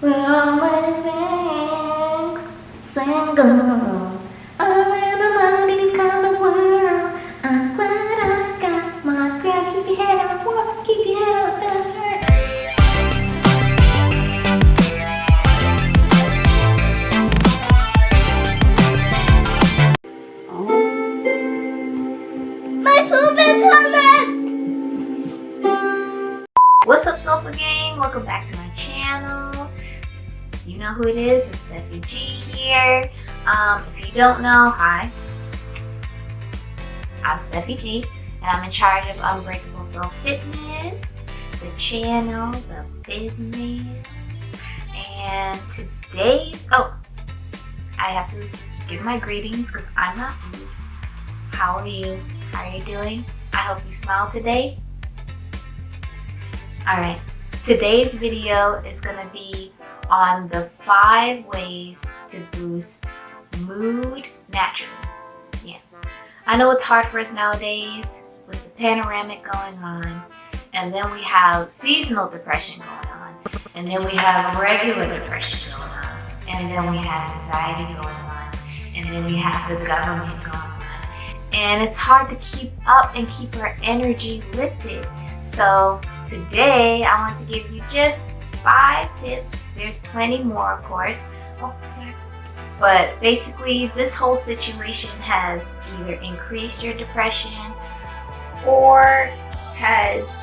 We're all living single. I'm in the 90s kind of world. I'm glad I got my girl. Keep your head up, woman. Keep your head up, that's right. My food is coming! What's up, Sofa Gang? Welcome back to my channel. You know who it is. It's Steffi G here. If you don't know, hi. I'm Steffi G, and I'm in charge of Unbreakable Self Fitness, the channel, the business. And today's, I have to give my greetings because I'm not rude. How are you? How are you doing? I hope you smile today. Alright, today's video is going to be on the 5 ways to boost mood naturally. Yeah, I know it's hard for us nowadays with the panoramic going on, and then we have seasonal depression going on, and then we have regular depression going on, and then we have anxiety going on, and then we have the government going on. And it's hard to keep up and keep our energy lifted. So today I want to give you just 5 tips. There's plenty more, of course. But basically, this whole situation has either increased your depression or has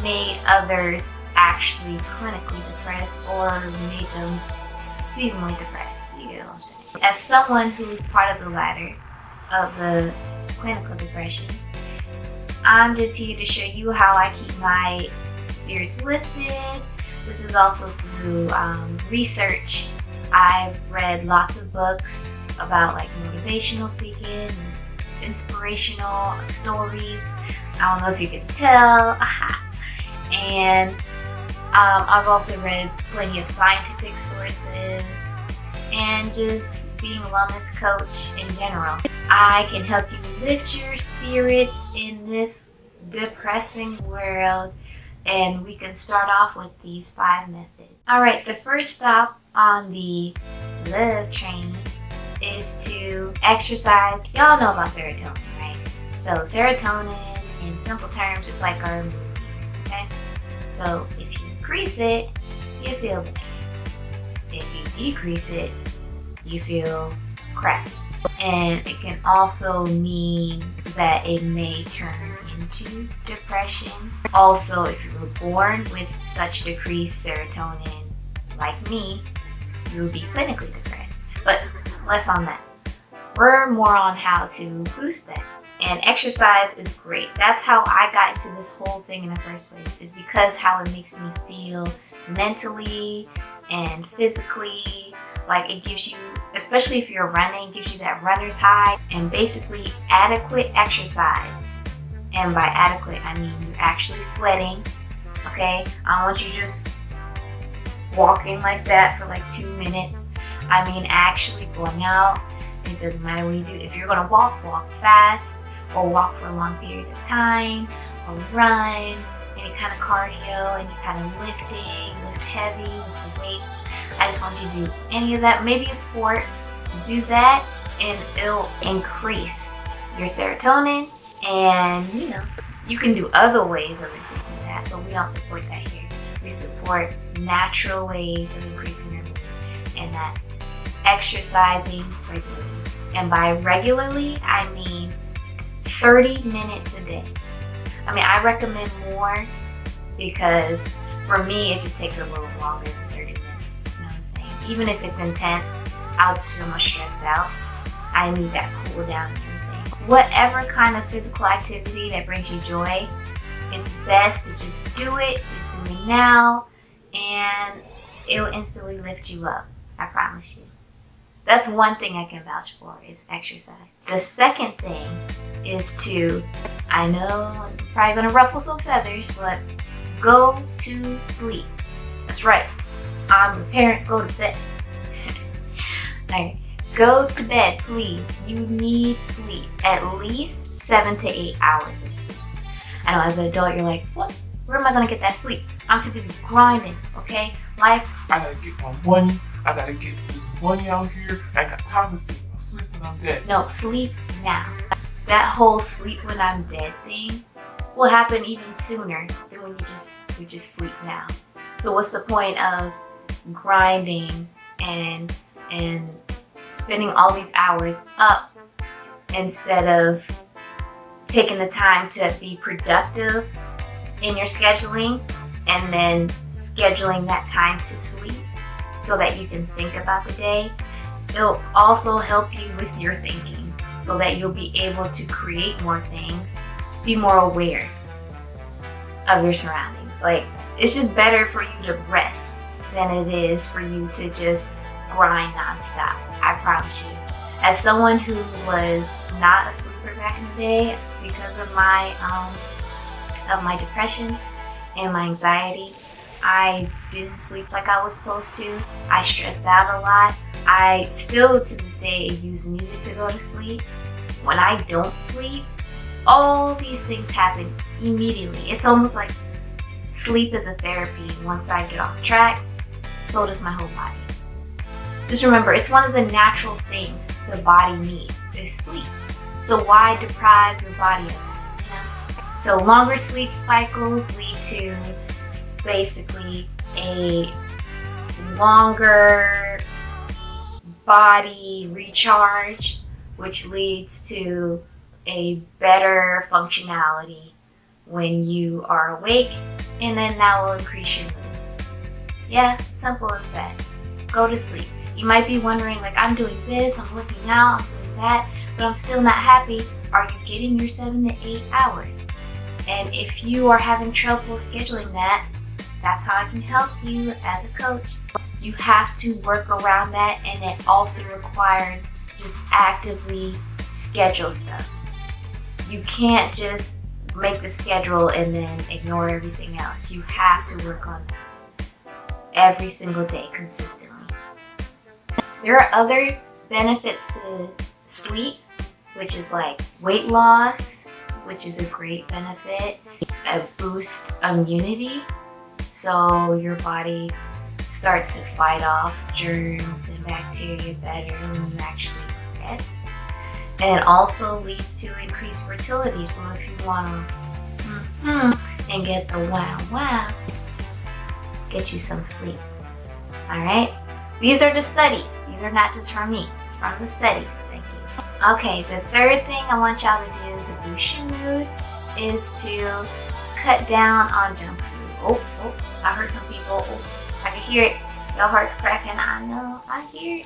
made others actually clinically depressed or made them seasonally depressed. You get what I'm saying? As someone who's part of the latter of the clinical depression, I'm just here to show you how I keep my spirits lifted. This is also through research. I've read lots of books about like motivational speaking and inspirational stories. I don't know if you can tell. And I've also read plenty of scientific sources and just being a wellness coach in general. I can help you lift your spirits in this depressing world, and we can start off with these 5 methods. Alright, the first stop on the love train is to exercise. Y'all know about serotonin, right? So serotonin, in simple terms, it's like our mood, okay? So if you increase it, you feel better. If you decrease it, you feel crap. And it can also mean that it may turn into depression. Also, if you were born with such decreased serotonin, like me, you would be clinically depressed. But less on that. We're more on how to boost that. And exercise is great. That's how I got into this whole thing in the first place, is because how it makes me feel mentally and physically. Like, it gives you, especially if you're running, gives you that runner's high, and basically adequate exercise. And by adequate, I mean you're actually sweating, okay? I don't want you just walking like that for like 2 minutes. I mean actually going out. It doesn't matter what you do. If you're gonna walk, walk fast, or walk for a long period of time, or run, any kind of cardio, any kind of lifting, lift heavy, lift weights. I just want you to do any of that. Maybe a sport. Do that and it'll increase your serotonin. And you know, you can do other ways of increasing that, but we don't support that here. We support natural ways of increasing your mood, and that's exercising regularly. And by regularly, I mean 30 minutes a day. I mean, I recommend more because for me, it just takes a little longer than 30 minutes. You know what I'm saying? Even if it's intense, I'll just feel more stressed out. I need that cool down and everything. Whatever kind of physical activity that brings you joy, it's best to just do it. Just do it now, and it will instantly lift you up. I promise you. That's one thing I can vouch for, is exercise. The second thing is to, I know I'm probably gonna ruffle some feathers, but go to sleep. That's right. I'm a parent, go to bed. Alright, go to bed, please. You need sleep. At least 7 to 8 hours of sleep. I know as an adult, you're like, what? Where am I gonna get that sleep? I'm too busy grinding, okay? Life. I gotta get my money. I gotta get this money out here. I got time to sleep. I'll sleep when I'm dead. No, sleep now. That whole sleep when I'm dead thing will happen even sooner than when you just sleep now. So what's the point of grinding and spending all these hours up instead of taking the time to be productive in your scheduling and then scheduling that time to sleep so that you can think about the day? It'll also help you with your thinking so that you'll be able to create more things, be more aware of your surroundings. Like, it's just better for you to rest than it is for you to just grind nonstop. I promise you. As someone who was not a sleeper back in the day because of my depression and my anxiety, I didn't sleep like I was supposed to. I stressed out a lot. I still to this day use music to go to sleep. When I don't sleep, all these things happen immediately. It's almost like sleep is a therapy. Once I get off track, so does my whole body. Just remember, it's one of the natural things the body needs is sleep. So why deprive your body of that? You know? So longer sleep cycles lead to basically a longer body recharge, which leads to a better functionality when you are awake, and then that will increase your mood. Yeah, simple as that. Go to sleep. You might be wondering, like, I'm doing this, I'm working out, I'm doing that, but I'm still not happy. Are you getting your 7 to 8 hours? And if you are having trouble scheduling that, that's how I can help you as a coach. You have to work around that, and it also requires just actively schedule stuff. You can't just make the schedule and then ignore everything else. You have to work on it every single day consistently. There are other benefits to sleep, which is like weight loss, which is a great benefit. A boost immunity, so your body starts to fight off germs and bacteria better when you actually rest. And it also leads to increased fertility. So if you want to and get the wow, get you some sleep. All right? These are the studies. These are not just from me. It's from the studies. Thank you. Okay, the third thing I want y'all to do to boost your mood is to cut down on junk food. Oh, I heard some people. Oh, I can hear it. Your heart's cracking. I know. I hear it.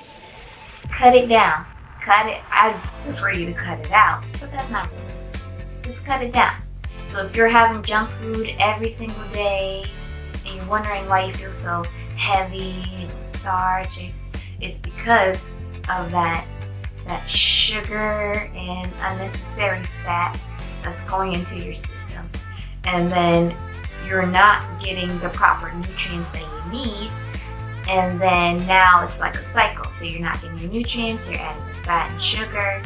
Cut it down. Cut it. I'd prefer you to cut it out, but that's not realistic. Just cut it down. So if you're having junk food every single day and you're wondering why you feel so heavy and lethargic, it's because of that sugar and unnecessary fat that's going into your system. And then you're not getting the proper nutrients that you need. And then now it's like a cycle. So you're not getting your nutrients, you're adding the fat and sugar,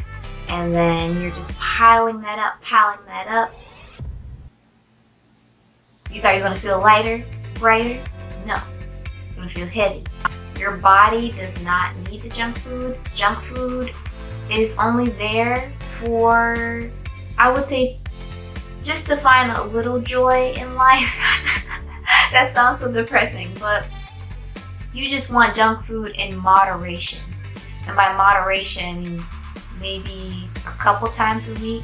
and then you're just piling that up. You thought you were going to feel lighter, brighter? No, you're going to feel heavy. Your body does not need the junk food. Junk food is only there for, I would say, just to find a little joy in life. That sounds so depressing, but you just want junk food in moderation. And by moderation, I mean maybe a couple times a week.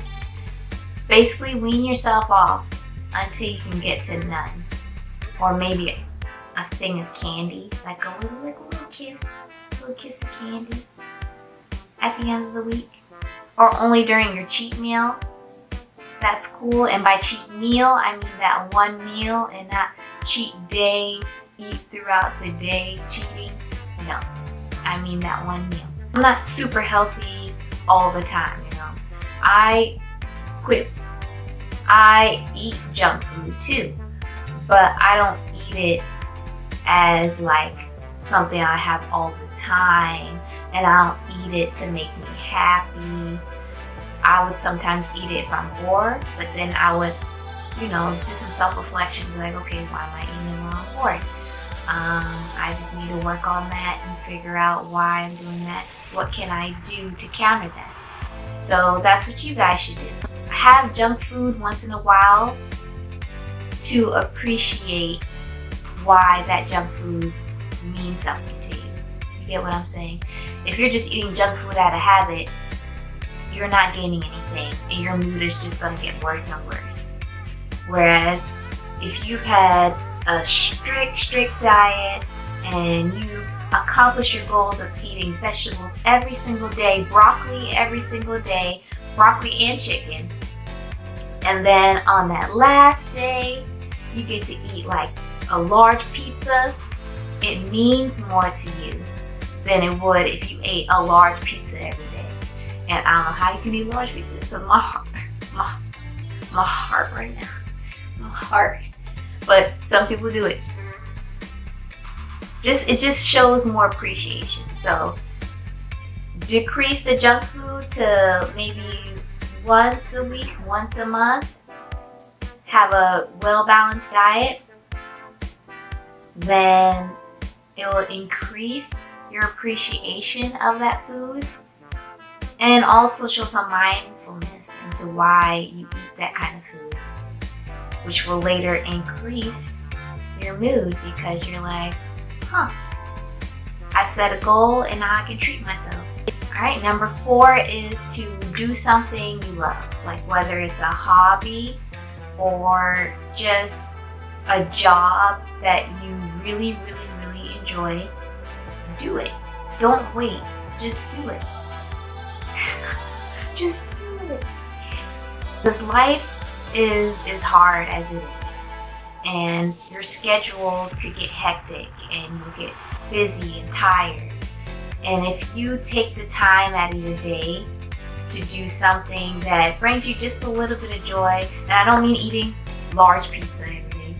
Basically, wean yourself off until you can get to none. Or maybe a thing of candy, like a little kiss of candy at the end of the week. Or only during your cheat meal. That's cool. And by cheat meal, I mean that one meal and not cheat day, eat throughout the day cheating. No, I mean that one meal. I'm not super healthy all the time, you know. I eat junk food too, but I don't eat it as like something I have all the time, and I don't eat it to make me happy. I would sometimes eat it if I'm bored, but then I would, you know, do some self-reflection, be like, okay, why am I eating it when I'm bored? I just need to work on that and figure out why I'm doing that. What can I do to counter that? So that's what you guys should do. Have junk food once in a while to appreciate why that junk food means something to you. You get what I'm saying? If you're just eating junk food out of habit, you're not gaining anything, and your mood is just gonna get worse and worse. Whereas if you've had a strict diet and you've accomplished your goals of eating vegetables every single day, broccoli every single day, broccoli and chicken, and then on that last day you get to eat like a large pizza, it means more to you than it would if you ate a large pizza every day. And I don't know how you can eat large pizza because my heart right now, my heart. But some people do it. It just shows more appreciation. So decrease the junk food to maybe once a week, once a month. Have a well-balanced diet. Then it will increase your appreciation of that food. And also show some mindfulness into why you eat that kind of food, which will later increase your mood because you're like, I set a goal and now I can treat myself. All right, number 4 is to do something you love, like whether it's a hobby or just a job that you really enjoy. Do it. Don't wait. Just do it. Just do it. This life is hard as it is, and your schedules could get hectic and you'll get busy and tired. And if you take the time out of your day to do something that brings you just a little bit of joy, and I don't mean eating large pizza every day,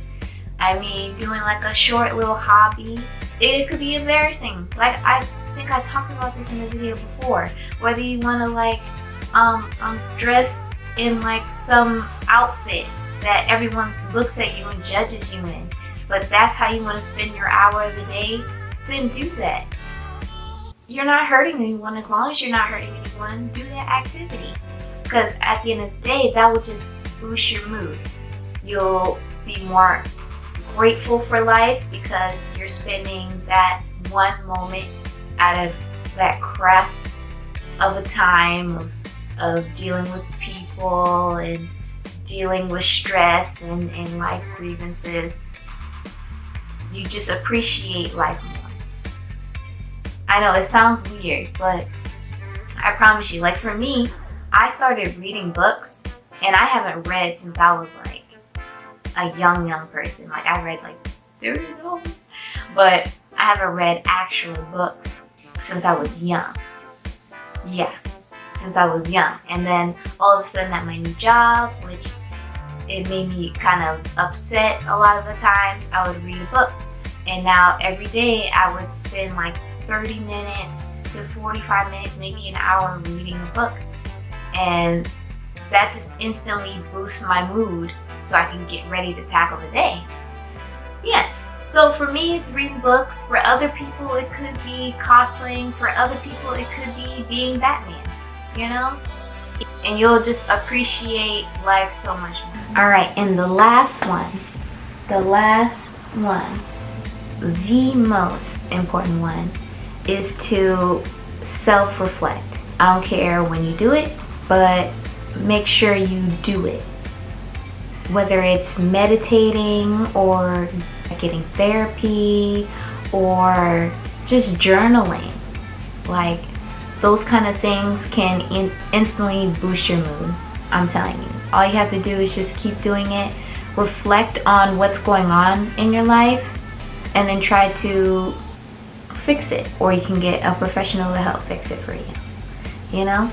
I mean doing like a short little hobby. It could be embarrassing. Like I think I talked about this in the video before. Whether you want to like dress in like some outfit that everyone looks at you and judges you in, but that's how you want to spend your hour of the day, then do that. You're not hurting anyone. As long as you're not hurting anyone, do that activity. Because at the end of the day, that will just boost your mood. You'll be more grateful for life because you're spending that one moment out of that crap of a time of dealing with people and dealing with stress and life grievances. You just appreciate life more. I know it sounds weird, but I promise you, like for me, I started reading books and I haven't read since I was like a young person. Like I read like 30 novels, but I haven't read actual books since I was young. Yeah, since I was young. And then all of a sudden at my new job, which it made me kind of upset a lot of the times, I would read a book. And now every day I would spend like 30 minutes to 45 minutes, maybe an hour reading a book. And that just instantly boosts my mood so I can get ready to tackle the day. Yeah, so for me it's reading books. For other people it could be cosplaying. For other people it could be being Batman, you know? And you'll just appreciate life so much more. All right, and the last one, the most important one is to self-reflect. I don't care when you do it, but make sure you do it. Whether it's meditating or getting therapy or just journaling, like those kind of things can instantly boost your mood. I'm telling you. All you have to do is just keep doing it. Reflect on what's going on in your life and then try to fix it, or you can get a professional to help fix it for you. You know?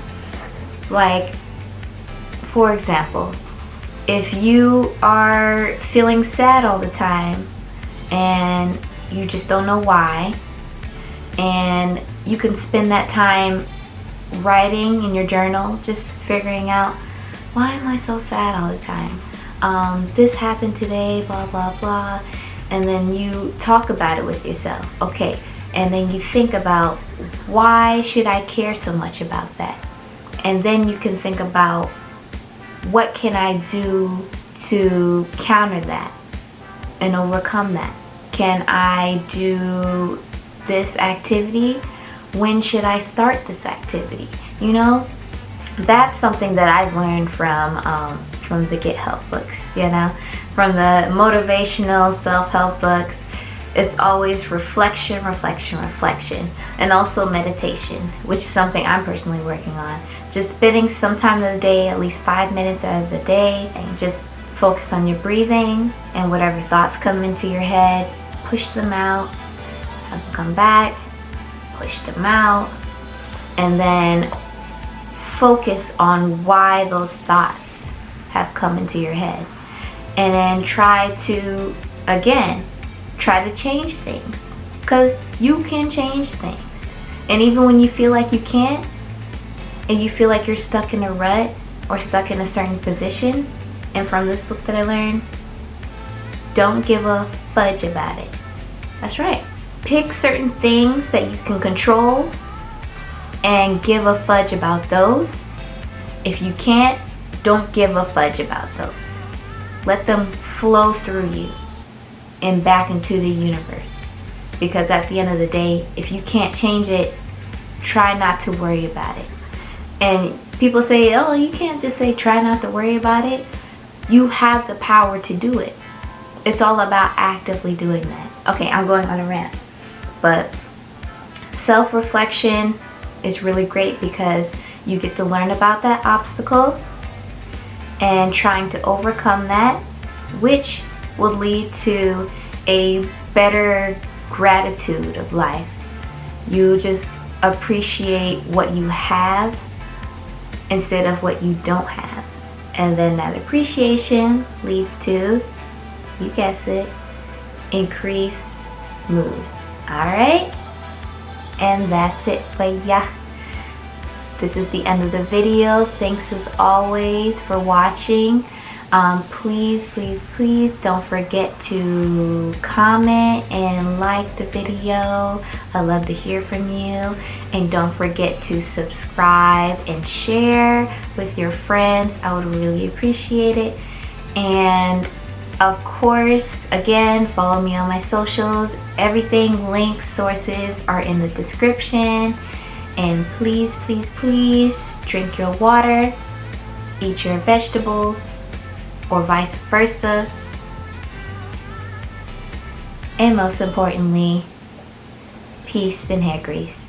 Like, for example, if you are feeling sad all the time and you just don't know why, and you can spend that time writing in your journal, just figuring out, why am I so sad all the time? This happened today, blah, blah, blah. and then you talk about it with yourself. Okay, and then you think about, why should I care so much about that? And then you can think about, what can I do to counter that and overcome that? Can I do this activity? When should I start this activity? You know, that's something that I've learned from the Get Help books, you know, from the motivational self-help books. It's always reflection, reflection, reflection, and also meditation, which is something I'm personally working on. Just spending some time of the day, at least 5 minutes out of the day, and just focus on your breathing, and whatever thoughts come into your head, push them out, have them come back, push them out, and then focus on why those thoughts have come into your head. And then try to change things, because you can change things. And even when you feel like you can't, and you feel like you're stuck in a rut or stuck in a certain position, and from this book that I learned, don't give a fudge about it. That's right. Pick certain things that you can control and give a fudge about those. If you can't, don't give a fudge about those. Let them flow through you and back into the universe. Because at the end of the day, if you can't change it, try not to worry about it. And people say, oh, you can't just say try not to worry about it. You have the power to do it. It's all about actively doing that. Okay, I'm going on a rant. But self-reflection is really great, because you get to learn about that obstacle and trying to overcome that, which will lead to a better gratitude of life. You just appreciate what you have instead of what you don't have. And then that appreciation leads to, you guessed it, increased mood. Alright? And that's it for ya. This is the end of the video. Thanks as always for watching. Please, please, please don't forget to comment and like the video. I love to hear from you. And don't forget to subscribe and share with your friends. I would really appreciate it. And of course, again, follow me on my socials. Everything, links, sources are in the description. And please, please, please drink your water, eat your vegetables, or vice versa. And most importantly, peace and hair grease.